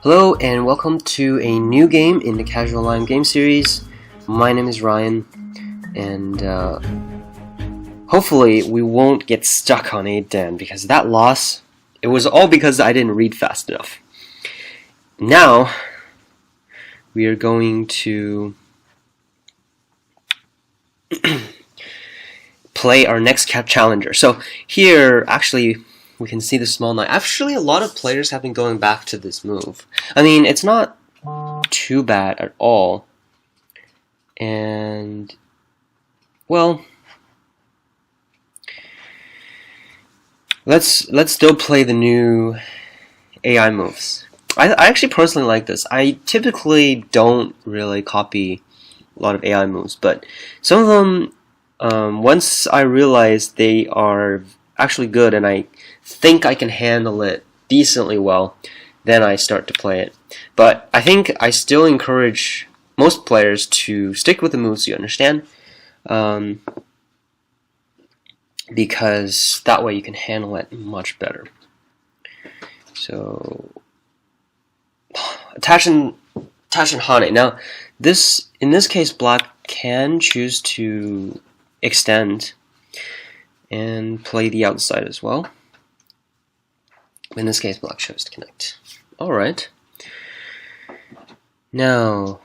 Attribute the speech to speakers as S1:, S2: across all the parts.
S1: Hello and welcome to a new game in the Casual Line game series. My name is Ryan, and hopefully we won't get stuck on 8 Dan, because that loss, it was all because I didn't read fast enough. Now we are going to play our next challenger. So here, actually, we can see the small knight. Actually, a lot of players have been going back to this move. I mean, it's not too bad at all. And, well, let's still play the new AI moves. I actually personally like this. I typically don't really copy a lot of AI moves, but some of them, once I realize they are actually good and I think I can handle it decently well, then I start to play it. But I think I still encourage most players to stick with the moves you understand, because that way you can handle it much better. So, attach and Hane. Now, in this case, black can choose to extend and play the outside as well. In this case, black chose to connect. Alright. Now,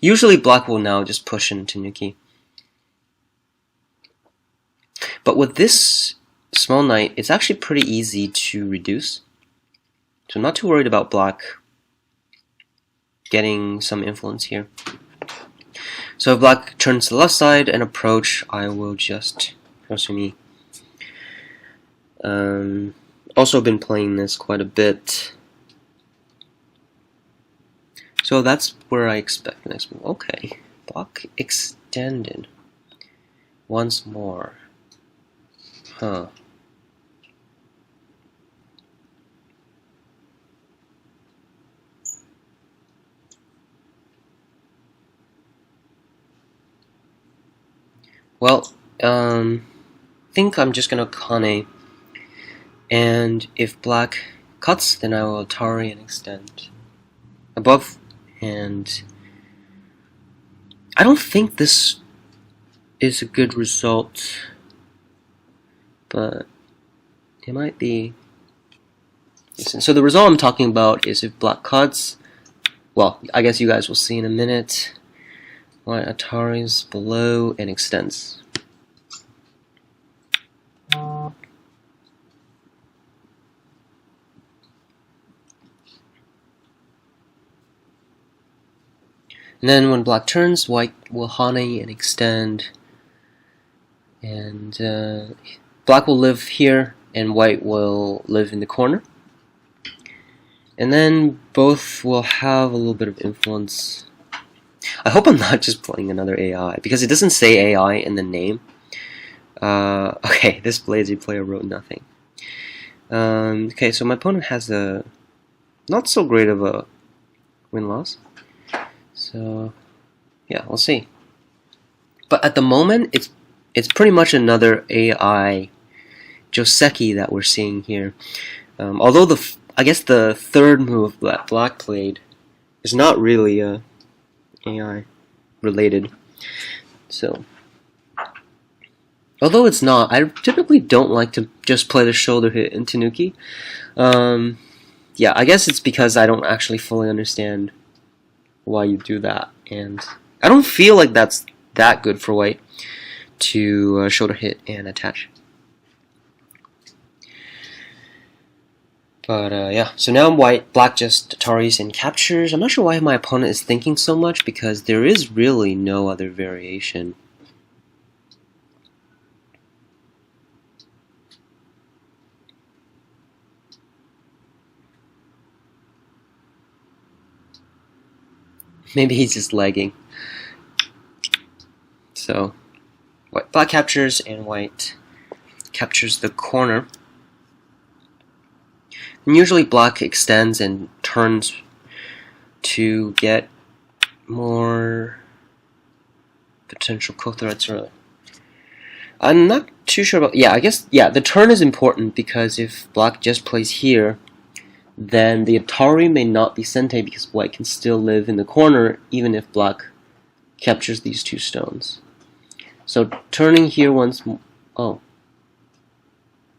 S1: usually black will now just push into Nuki. But with this small knight, it's actually pretty easy to reduce. So I'm not too worried about black getting some influence here. So if black turns to the left side and approach, I will just Rosumi. Also been playing this quite a bit. So that's where I expect the next move. Okay, block extended. Once more. Huh. Well, I think I'm just gonna Kane, and if black cuts, then I will Atari and extend above, and I don't think this is a good result, but it might be. So the result I'm talking about is if black cuts, well, I guess you guys will see in a minute. White Atari's below and extends. And then when black turns, white will Hane and extend. And black will live here, and white will live in the corner. And then both will have a little bit of influence. I hope I'm not just playing another AI, because it doesn't say AI in the name. Okay, this Blazy player wrote nothing. Okay, so my opponent has a not so great of a win-loss. So, yeah, we'll see. But at the moment, it's pretty much another AI josekis that we're seeing here. Although I guess the third move that black played is not really a AI related. So, although it's not, I typically don't like to just play the shoulder hit into Nuki. Yeah, I guess it's because I don't actually fully understand why you do that, and I don't feel like that's that good for white to shoulder hit and attach. But yeah, so now black just Ataris and captures. I'm not sure why my opponent is thinking so much, because there is really no other variation. Maybe he's just lagging. So, black captures and white captures the corner. And usually black extends and turns to get more potential co-threats. I'm not too sure about. Yeah, I guess the turn is important, because if black just plays here, then the Atari may not be Sente because white can still live in the corner even if black captures these 2 stones. So turning here once more. Oh.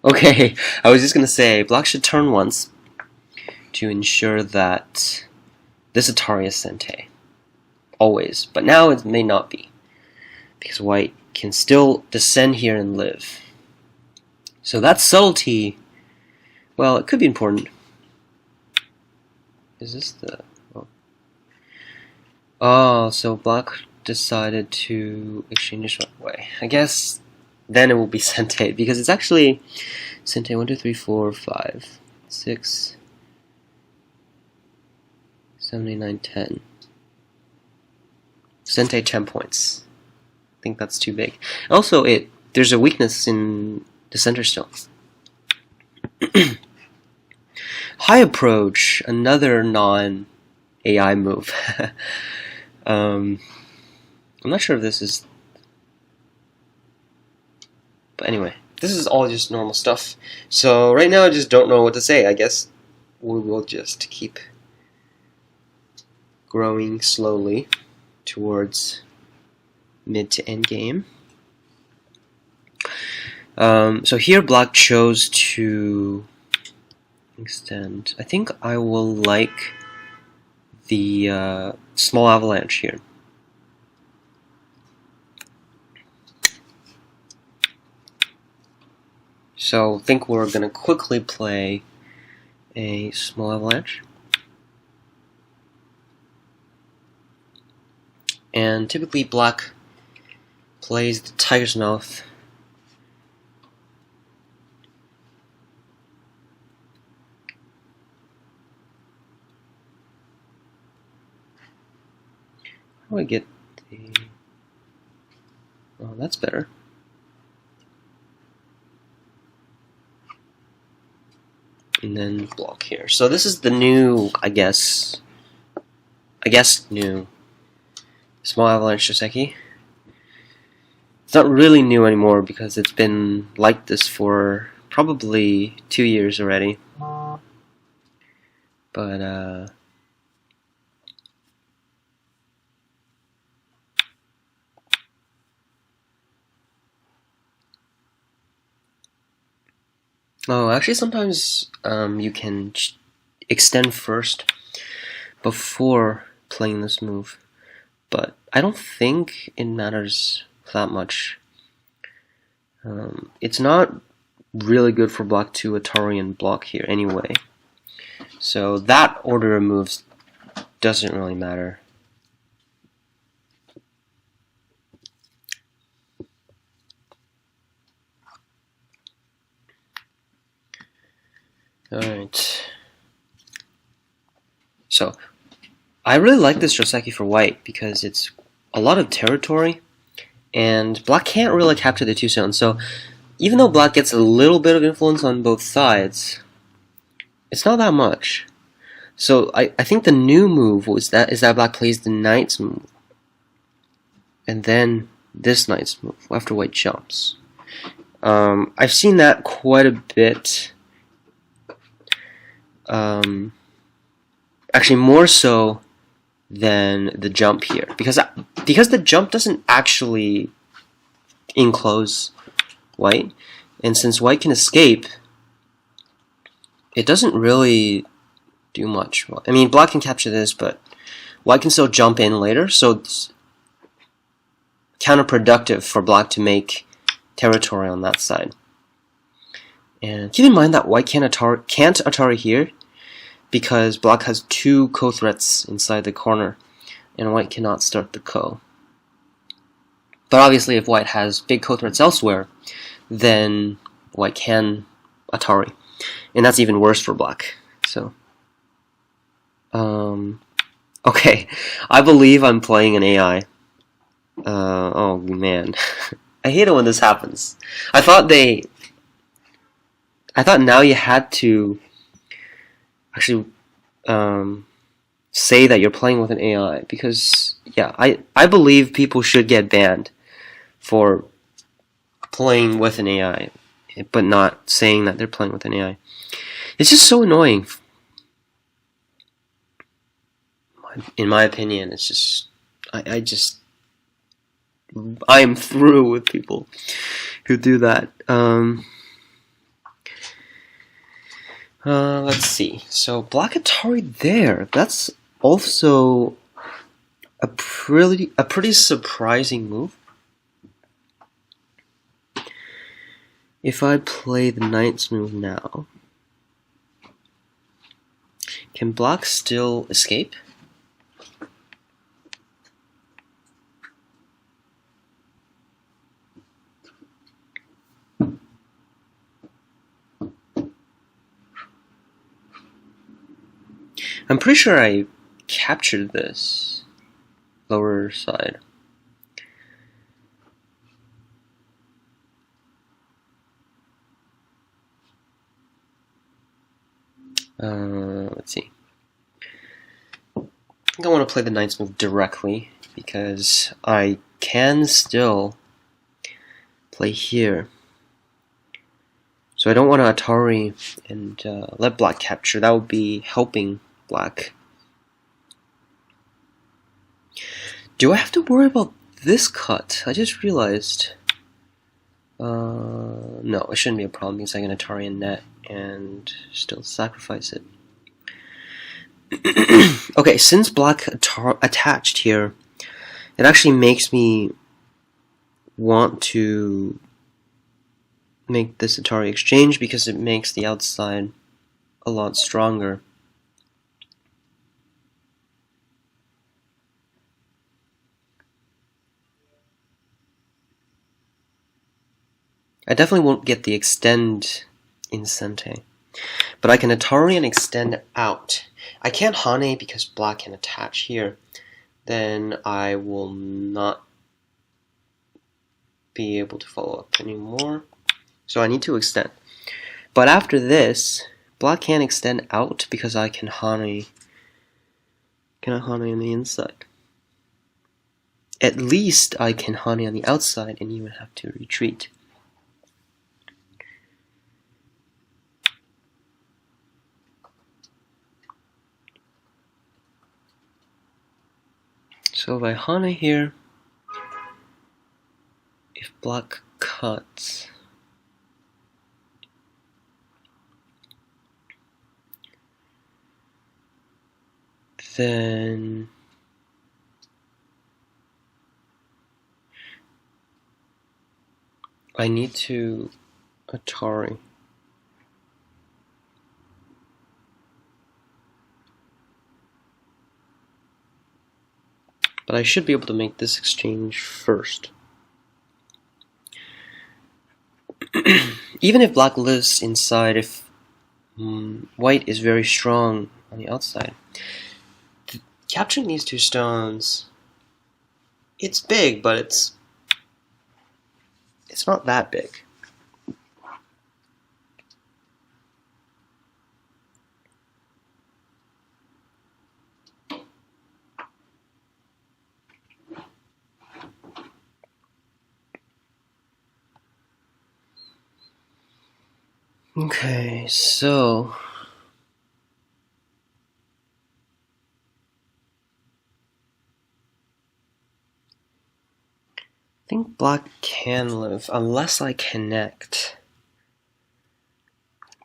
S1: Okay, I was just going to say black should turn once to ensure that this Atari is Sente. Always. But now it may not be, because white can still descend here and live. So that subtlety, well, it could be important. Is this the... Oh, so black decided to exchange it away. I guess then it will be Sente, because it's actually Sente 1, 2, 3, 4, 5, 6, 7, 8, 9, 10. Sente 10 points. I think that's too big. Also, there's a weakness in the center stone. High approach, another non-AI move. I'm not sure if this is... But anyway, this is all just normal stuff. So right now I just don't know what to say. I guess we will just keep growing slowly towards mid to end game. So here black chose to extend. I think I will like the small avalanche here. So I think we're going to quickly play a small avalanche. And typically black plays the tiger's mouth. How do I get the... Oh, that's better. And then block here. So this is the new, I guess new small avalanche joseki. It's not really new anymore because it's been like this for probably 2 years already. But oh, actually sometimes you can extend first before playing this move, but I don't think it matters that much. It's not really good for black to Atari and block here anyway, so that order of moves doesn't really matter. Alright, so I really like this joseki for white because it's a lot of territory and black can't really capture the 2 stones. So even though black gets a little bit of influence on both sides, it's not that much. So I think the new move is that black plays the knight's move and then this knight's move after white jumps. I've seen that quite a bit. Actually more so than the jump here, because the jump doesn't actually enclose white, and since white can escape, it doesn't really do much. I mean, black can capture this, but white can still jump in later, so it's counterproductive for black to make territory on that side. And keep in mind that white can't Atari here because black has 2 co-threats inside the corner and white cannot start the ko. But obviously if white has big co-threats elsewhere, then white can Atari. And that's even worse for black. So okay, I believe I'm playing an AI. Oh man. I hate it when this happens. I thought now you had to actually say that you're playing with an AI, because yeah, I believe people should get banned for playing with an AI, but not saying that they're playing with an AI. It's just so annoying. in my opinion, it's just I am through with people who do that. Let's see. So black Atari there. That's also a pretty surprising move. If I play the knight's move now, can black still escape? I'm pretty sure I captured this lower side. Let's see. I think I want to play the knight's move directly because I can still play here. So I don't want to Atari and let black capture. That would be helping black. Do I have to worry about this cut? I just realized. No, it shouldn't be a problem because I can Atari and net and still sacrifice it. Okay, since black attached here, it actually makes me want to make this Atari exchange because it makes the outside a lot stronger. I definitely won't get the extend in Sente, but I can Atari and extend out. I can't Hane because black can attach here. Then I will not be able to follow up anymore. So I need to extend. But after this, black can't extend out because I can Hane. Can I Hane on the inside? At least I can Hane on the outside and even have to retreat. So if I Hane here, if black cuts, then I need to Atari. But I should be able to make this exchange first. Even if black lives inside, if white is very strong on the outside, capturing these two stones, it's big, but it's not that big. Okay, so I think black can live unless I connect.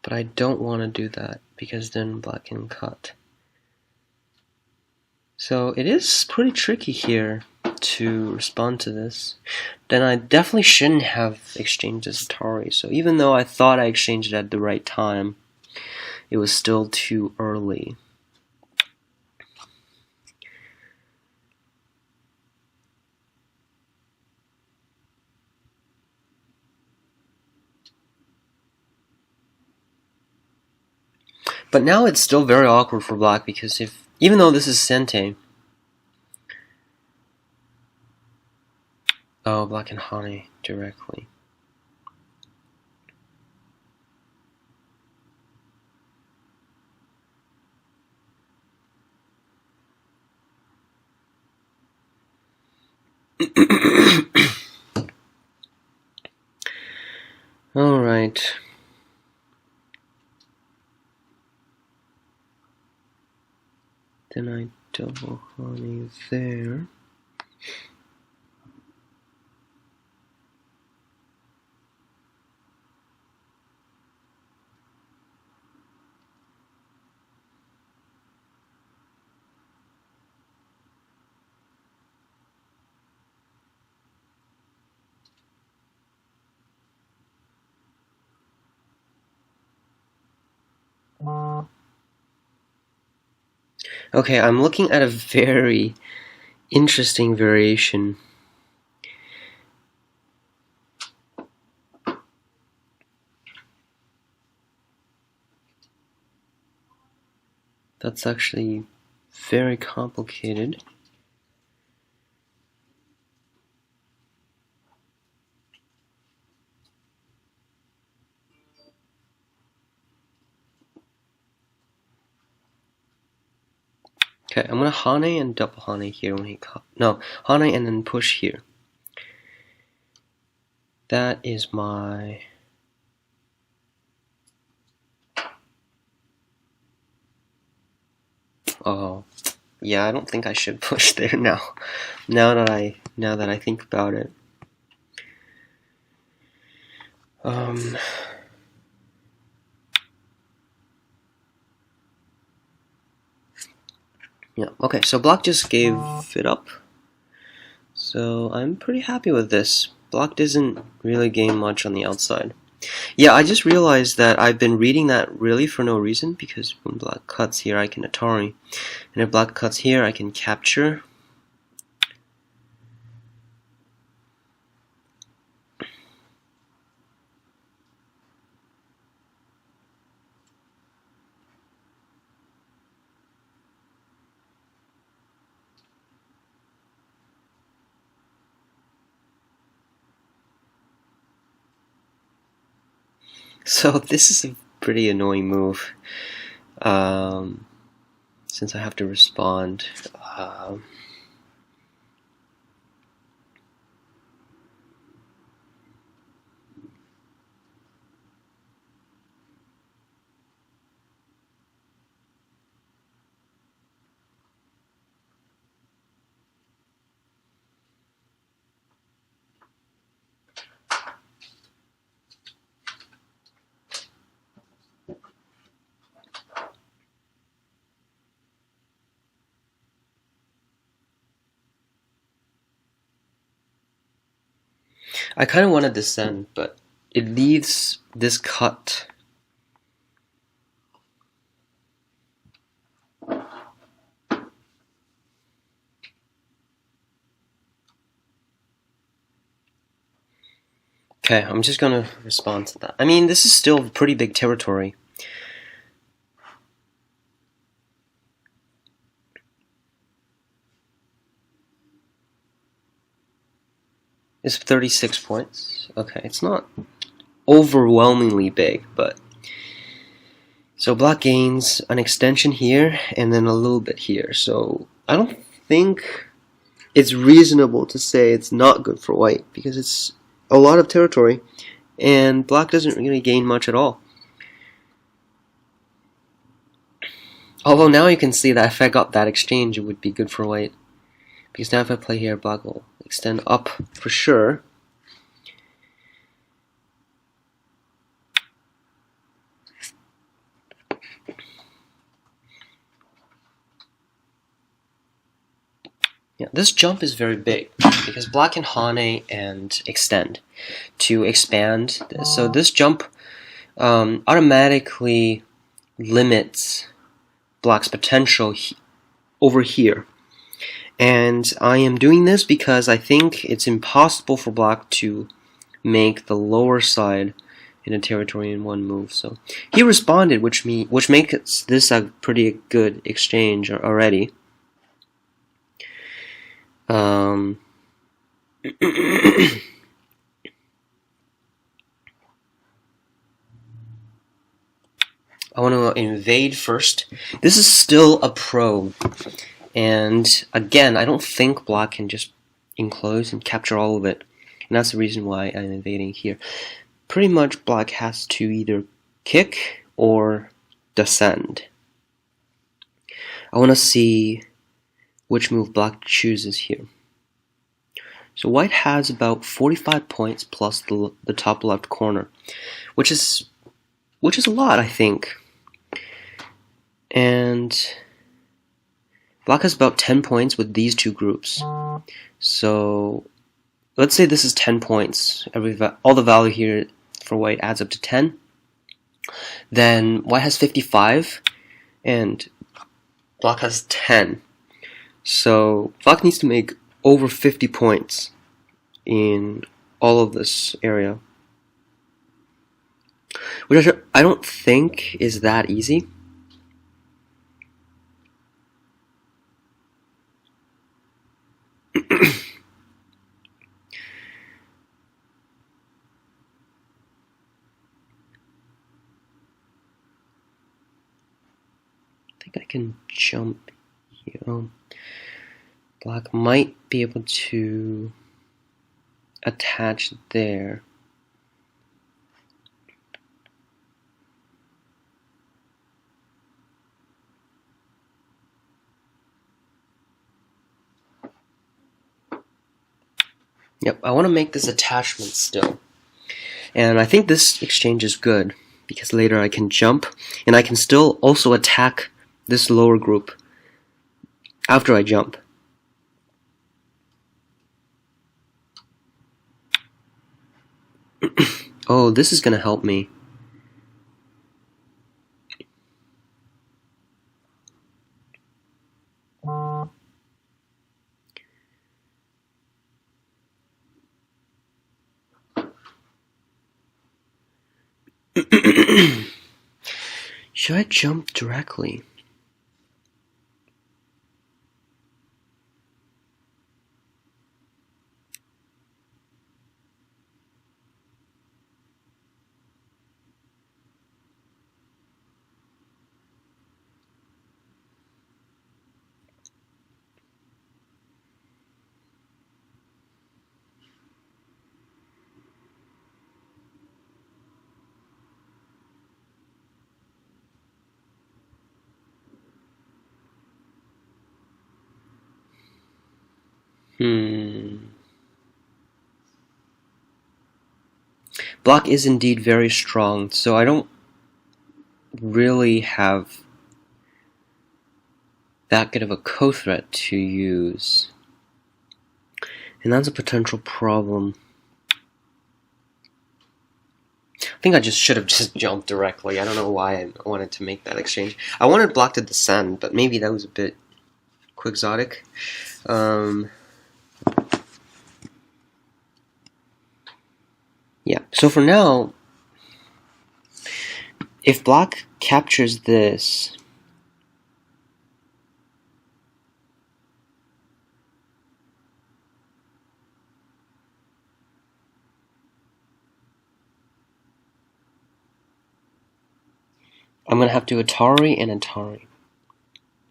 S1: But I don't want to do that because then black can cut. So it is pretty tricky here to respond to this. Then I definitely shouldn't have exchanged this Atari. So even though I thought I exchanged it at the right time, it was still too early. But now it's still very awkward for black because even though this is Sente, oh, black can Hane directly. All right. Then I double honey there. Okay, I'm looking at a very interesting variation. That's actually very complicated. Okay, I'm gonna hane and double hane here when he hane and then push here. That is my oh yeah, I don't think I should push there now. Now that I think about it. Yeah, okay, so Black just gave it up. So I'm pretty happy with this. Black doesn't really gain much on the outside. Yeah, I just realized that I've been reading that really for no reason, because when Black cuts here, I can Atari. And if Black cuts here, I can capture. So this is a pretty annoying move, since I have to respond. I kind of want to descend, but it leaves this cut. Okay, I'm just gonna respond to that. I mean, this is still pretty big territory. It's 36 points. Okay, it's not overwhelmingly big, but so Black gains an extension here and then a little bit here. So I don't think it's reasonable to say it's not good for White, because it's a lot of territory and Black doesn't really gain much at all. Although now you can see that if I got that exchange, it would be good for White, because now if I play here, Black will extend up for sure. Yeah, this jump is very big because Black can hane and extend to expand this. So this jump automatically limits Black's potential over here. And I am doing this because I think it's impossible for Black to make the lower side in a territory in one move. So he responded, which makes this a pretty good exchange already. I want to invade first. This is still a probe, and again, I don't think Black can just enclose and capture all of it, and that's the reason why I'm invading here. Pretty much Black has to either kick or descend. I want to see which move black chooses here. So white has about 45 points plus the top left corner, which is a lot, I think. And black has about 10 points with these two groups. So let's say this is 10 points. All the value here for white adds up to 10. Then white has 55 and black has 10. So black needs to make over 50 points in all of this area, which I don't think is that easy. I think I can jump here. Black might be able to attach there. Yep, I want to make this attachment still. And I think this exchange is good, because later I can jump, and I can still also attack this lower group after I jump. Oh, this is going to help me. Should I jump directly? Black is indeed very strong, so I don't really have that good of a co-threat to use. And that's a potential problem. I think I just should have just jumped directly. I don't know why I wanted to make that exchange. I wanted black to descend, but maybe that was a bit quixotic. Yeah, so for now, if black captures this, I'm going to have to Atari and Atari.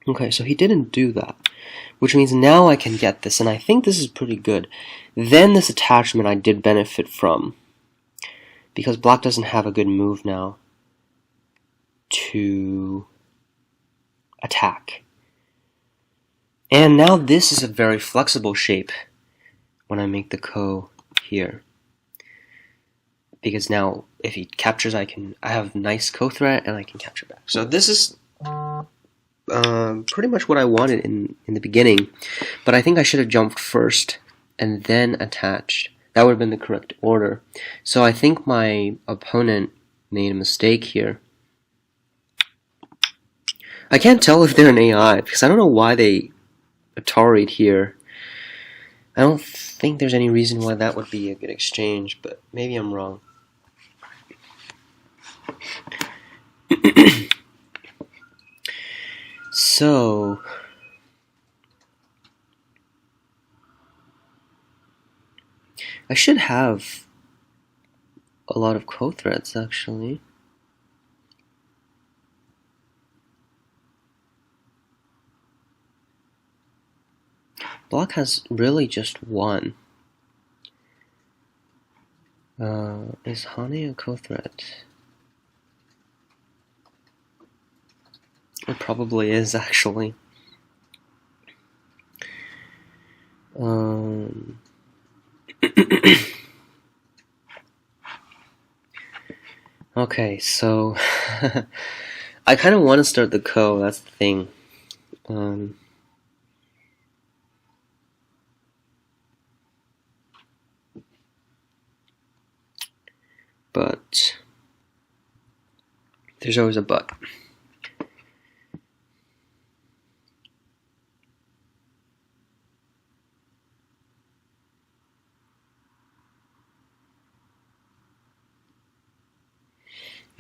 S1: Okay, so he didn't do that, which means now I can get this, and I think this is pretty good. Then this attachment I did benefit from, because black doesn't have a good move now to attack. And now this is a very flexible shape when I make the ko here. Because now if he captures, I have nice co-threat and I can capture back. So this is pretty much what I wanted in the beginning, but I think I should have jumped first and then attached. That would have been the correct order. So I think my opponent made a mistake here. I can't tell if they're an AI because I don't know why they Atari'd here. I don't think there's any reason why that would be a good exchange, but maybe I'm wrong. So I should have a lot of co-threats actually. Black has really just one. Is Hane a co-threat? It probably is, actually. Okay, so I kind of want to start the ko, that's the thing. But there's always a but.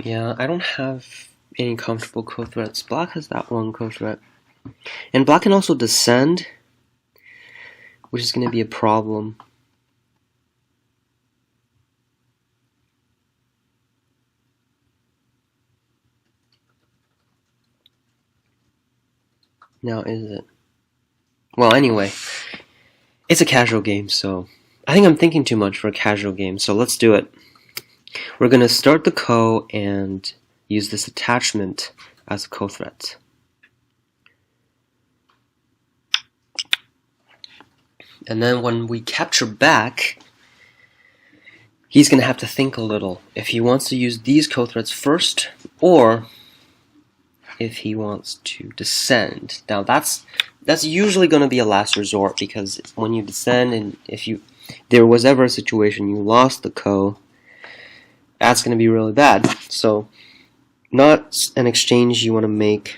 S1: Yeah, I don't have any comfortable ko threats. Black has that one ko threat. And black can also descend, which is going to be a problem. Now, is it? Well, anyway, it's a casual game, so I think I'm thinking too much for a casual game, so let's do it. We're going to start the ko and use this attachment as a ko threat. And then when we capture back, he's going to have to think a little if he wants to use these ko threats first or if he wants to descend. Now that's usually going to be a last resort, because when you descend and if there was ever a situation you lost the ko, that's going to be really bad. So not an exchange you want to make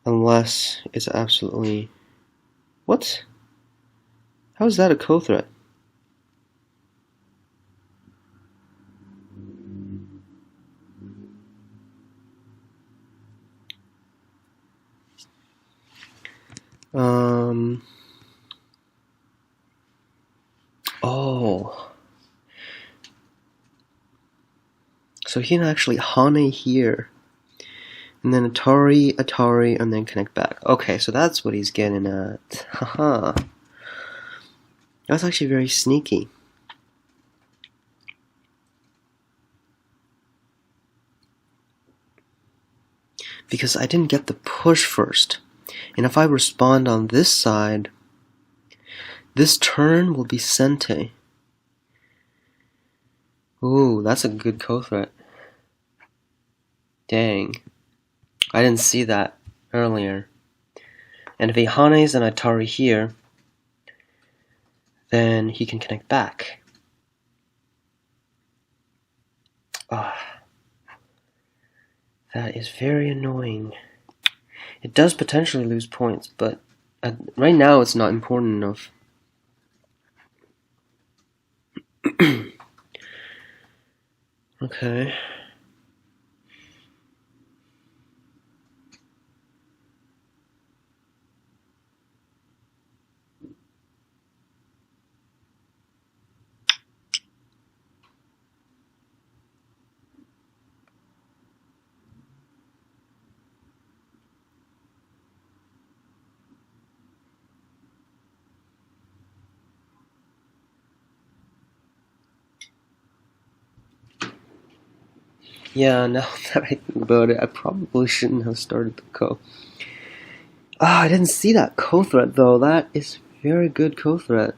S1: unless it's absolutely... What? How is that a ko threat? Oh. So he can actually hane here. And then Atari, and then connect back. Okay, so that's what he's getting at. Haha. That's actually very sneaky. Because I didn't get the push first. And if I respond on this side, this turn will be sente. Ooh, that's a good ko threat. Dang. I didn't see that earlier. And if he hanes an Atari here, then he can connect back. Ah. That is very annoying. It does potentially lose points, but right now it's not important enough. Okay. Yeah, now that I think about it, I probably shouldn't have started the ko. Ah, I didn't see that ko threat though. That is very good ko threat.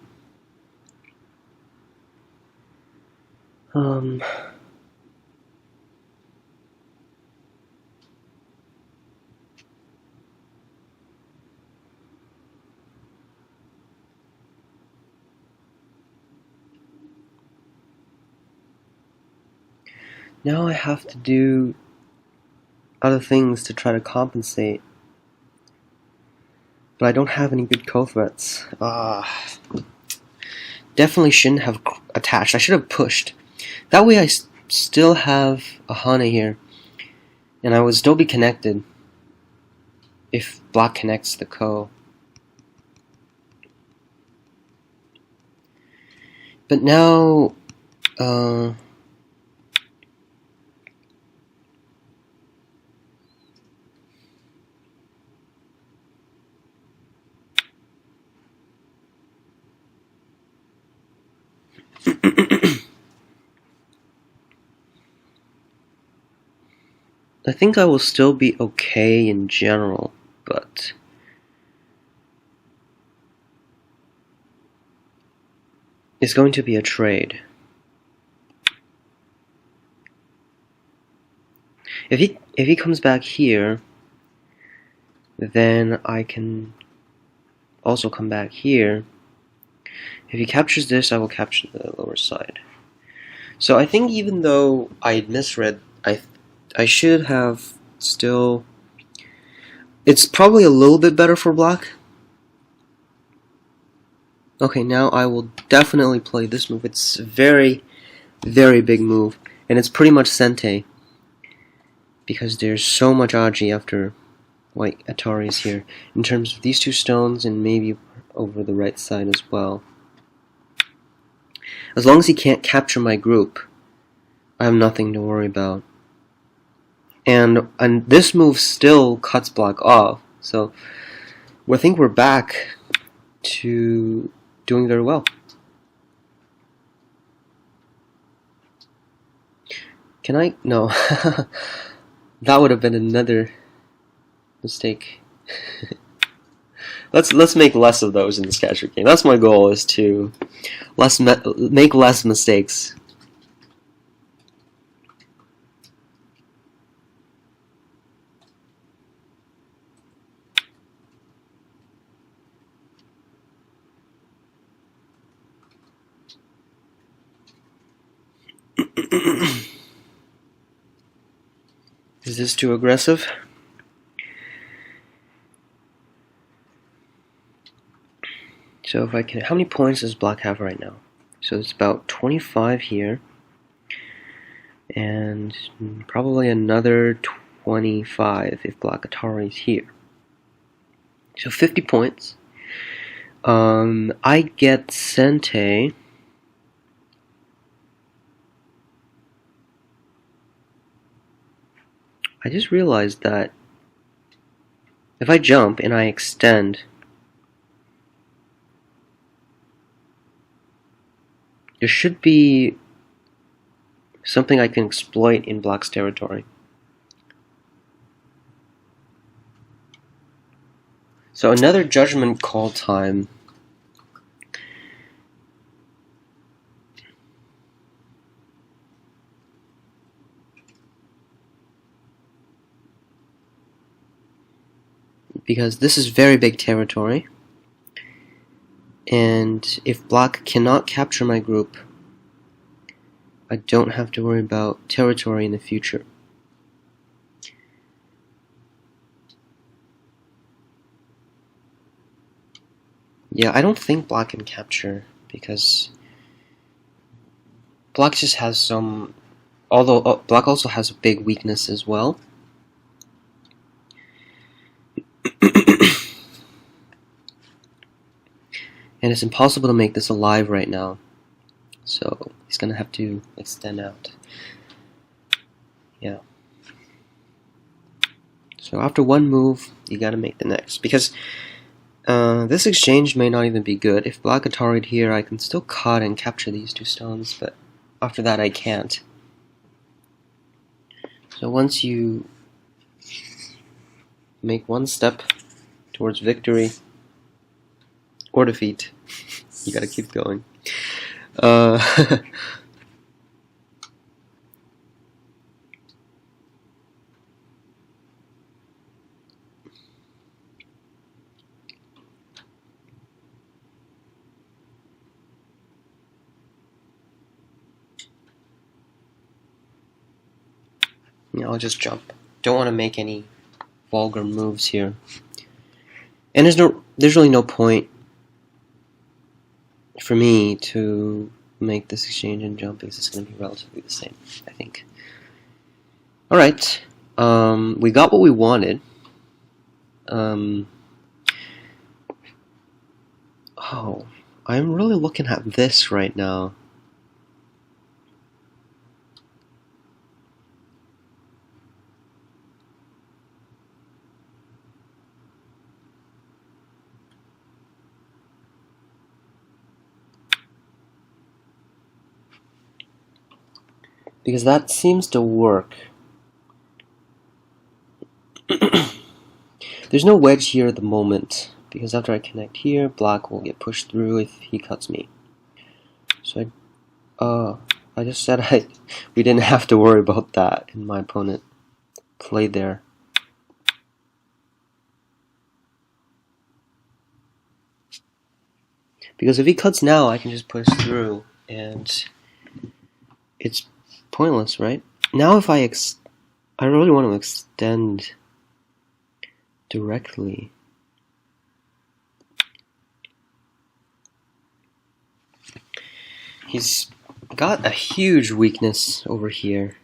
S1: Now I have to do other things to try to compensate. But I don't have any good ko threats. Definitely shouldn't have attached. I should have pushed. That way I still have a hana here. And I would still be connected if black connects the ko. But now... I think I will still be okay in general, but it's going to be a trade. If he comes back here, then I can also come back here. If he captures this, I will capture the lower side. So I think even though I misread, I should have still... It's probably a little bit better for black. Okay, now I will definitely play this move. It's a very, very big move, and it's pretty much Sente, because there's so much Aji after white Atari is here, in terms of these two stones and maybe over the right side as well. As long as he can't capture my group, I have nothing to worry about. And this move still cuts black off, so I think we're back to doing very well. Can I? No. That would have been another mistake. Let's make less of those in the sketcher game. That's my goal, is to make less mistakes. Is this too aggressive? So if I can, how many points does black have right now? So it's about 25 here, and probably another 25 if black Atari is here. So 50 points. I get Sente. I just realized that if I jump and I extend, there should be something I can exploit in black's territory. So another judgment call time. Because this is very big territory, and if black cannot capture my group, I don't have to worry about territory in the future. Yeah, I don't think black can capture, because black just has some... Although black also has a big weakness as well. And it's impossible to make this alive right now, so he's gonna have to extend out. Yeah. So after one move, you gotta make the next, because this exchange may not even be good. If black Atari'd here, I can still cut and capture these two stones, but after that I can't. So once you make one step towards victory or defeat, you gotta keep going. Yeah, I'll just jump. Don't want to make any vulgar moves here. And there's really no point for me to make this exchange and jump, because it's going to be relatively the same, I think. Alright, we got what we wanted. Oh, I'm really looking at this right now. Because that seems to work. There's no wedge here at the moment, because after I connect here, black will get pushed through if he cuts me. So I just said we didn't have to worry about that, and my opponent play there. Because if he cuts now, I can just push through, and it's pointless, right? Now if I really want to extend directly. He's got a huge weakness over here.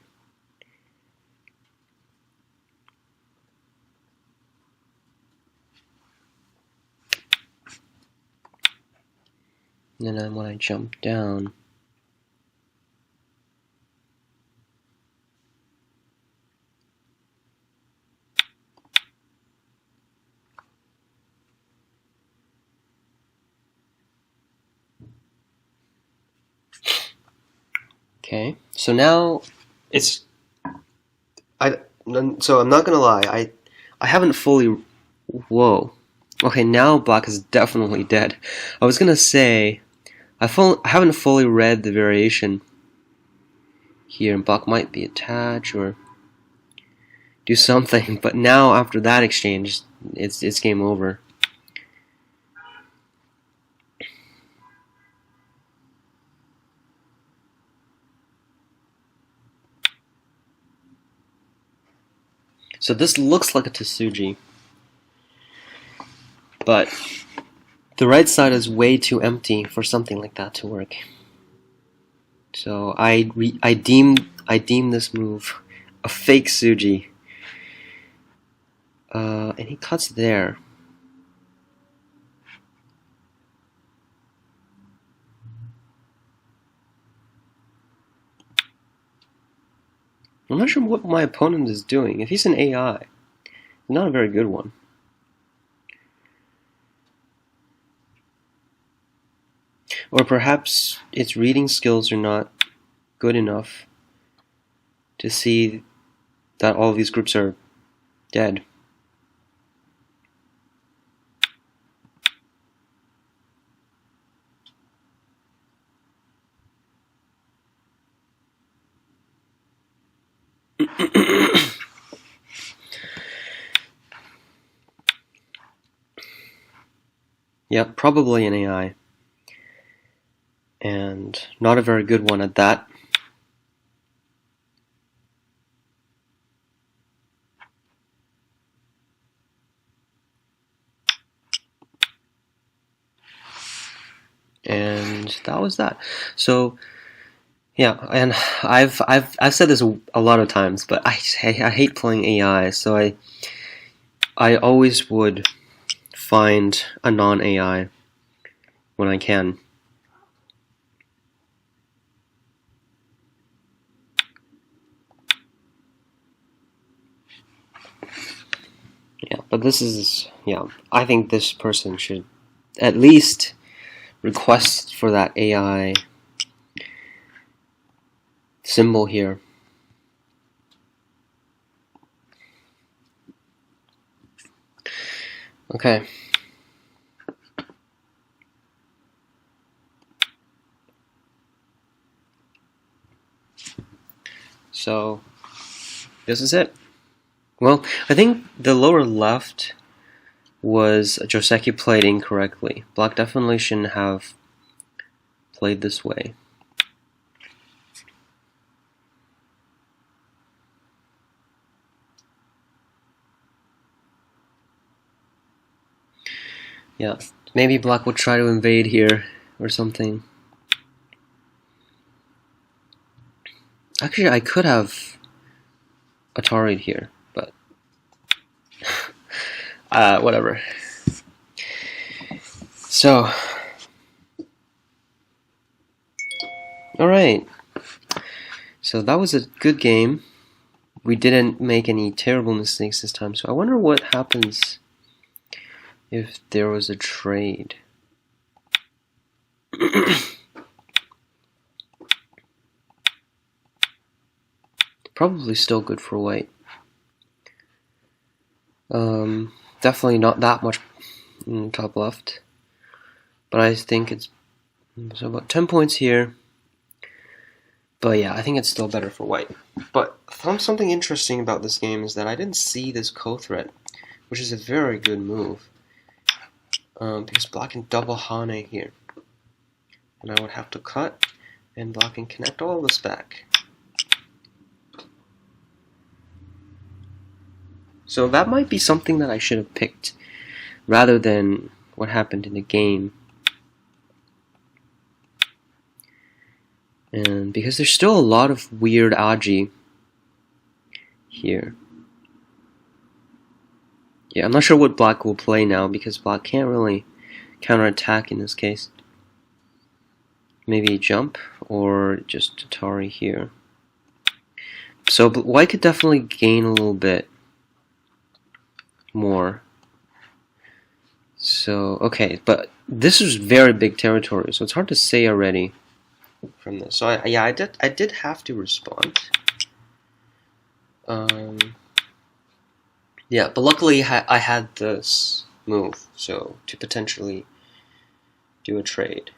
S1: And then when I jump down, okay, so now it's so I'm not gonna lie, I haven't fully, whoa, okay, now black is definitely dead. I was gonna say I haven't fully read the variation here, and black might be attached or do something, but now after that exchange, it's game over. So this looks like a Tsuji, but the right side is way too empty for something like that to work. So I deem this move a fake Tsuji. And he cuts there. I'm not sure what my opponent is doing. If he's an AI, not a very good one. Or perhaps its reading skills are not good enough to see that all of these groups are dead. Yeah, probably an AI. And not a very good one at that. And that was that. So yeah, and I've said this a lot of times, but I hate playing AI, so I always would find a non-AI when I can. Yeah, but this is, yeah, I think this person should at least request for that AI symbol here. Okay. So, this is it. Well, I think the lower left was Joseki played incorrectly. Black definitely shouldn't have played this way. Yeah, maybe black would try to invade here or something. Actually, I could have Atari'd here, but whatever. So, alright. So that was a good game. We didn't make any terrible mistakes this time, so I wonder what happens if there was a trade. Probably still good for white. Definitely not that much in top left, but I think it's so about 10 points here. But yeah, I think it's still better for white. But something interesting about this game is that I didn't see this co-threat, which is a very good move. Because black can double Hane here. And I would have to cut, and black can connect all this back. So that might be something that I should have picked, rather than what happened in the game. And because there's still a lot of weird aji here. Yeah, I'm not sure what black will play now, because black can't really counterattack in this case. Maybe jump, or just Atari here. So white could definitely gain a little bit more. So, okay, but this is very big territory, so it's hard to say already from this. So I did have to respond. Yeah, but luckily I had this move, so to potentially do a trade.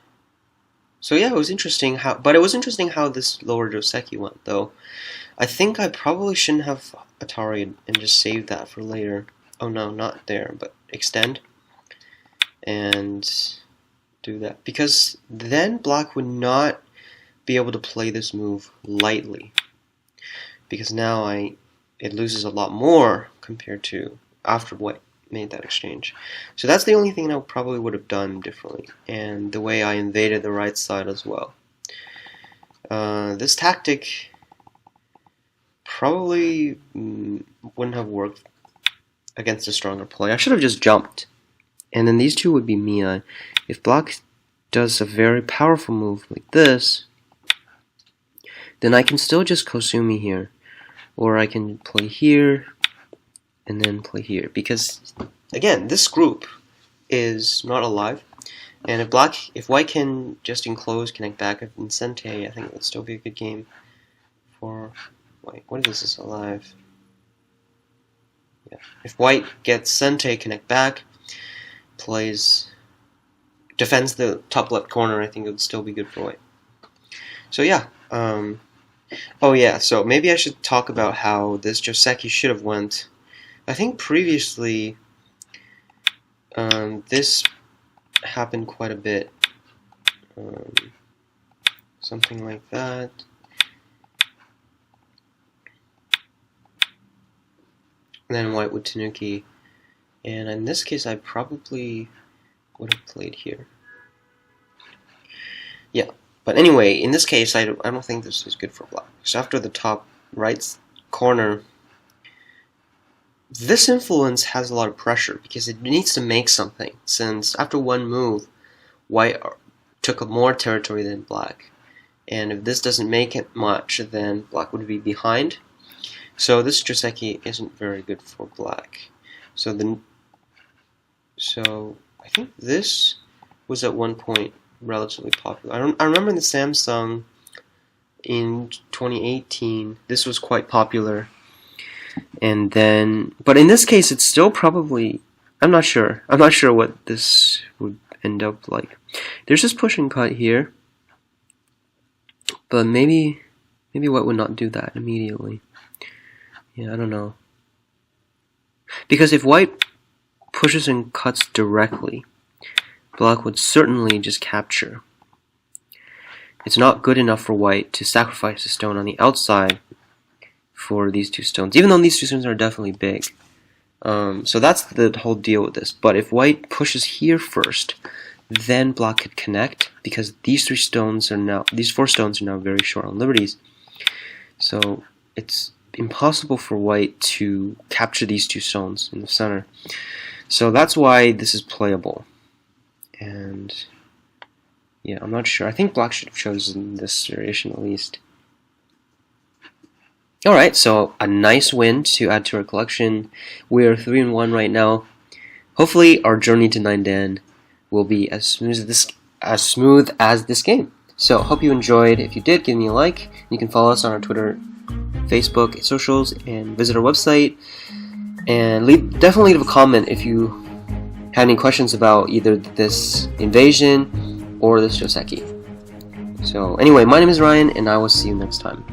S1: So yeah, it was interesting how this lower joseki went, though. I think I probably shouldn't have Atari and just save that for later. Oh no, not there, but extend and do that, because then black would not be able to play this move lightly, because now it loses a lot more compared to after white made that exchange. So that's the only thing I probably would have done differently, and the way I invaded the right side as well. This tactic probably wouldn't have worked against a stronger play. I should have just jumped, and then these two would be Mia. If black does a very powerful move like this, then I can still just Kosumi here, or I can play here and then play here, because again, this group is not alive, and if white can just enclose, connect back and Sente, I think it would still be a good game for white. What is this alive? Yeah. If white gets Sente, connect back, defends the top left corner, I think it would still be good for white. So yeah, oh yeah, so maybe I should talk about how this joseki should have went. I think previously this happened quite a bit. Something like that. And then white would Tanuki. And in this case, I probably would have played here. Yeah, but anyway, in this case, I don't think this is good for black. So after the top right corner, this influence has a lot of pressure because it needs to make something, since after one move, white took up more territory than black. And if this doesn't make it much, then black would be behind. So this joseki isn't very good for black. So I think this was at one point relatively popular. I remember in the Samsung in 2018, this was quite popular. And then, but in this case, it's still probably, I'm not sure what this would end up like. There's this push and cut here, but maybe white would not do that immediately. Yeah, I don't know. Because if white pushes and cuts directly, black would certainly just capture. It's not good enough for white to sacrifice a stone on the outside for these two stones, even though these two stones are definitely big. So that's the whole deal with this. But if white pushes here first, then black could connect, because these four stones are now very short on liberties. So it's impossible for white to capture these two stones in the center. So that's why this is playable. And yeah, I'm not sure. I think black should have chosen this variation at least. Alright, so a nice win to add to our collection. We're 3-1 right now. Hopefully our journey to 9 Dan will be as smooth as this game. So hope you enjoyed. If you did, give me a like. You can follow us on our Twitter, Facebook, socials, and visit our website. And definitely leave a comment if you have any questions about either this invasion or this joseki. So anyway, my name is Ryan, and I will see you next time.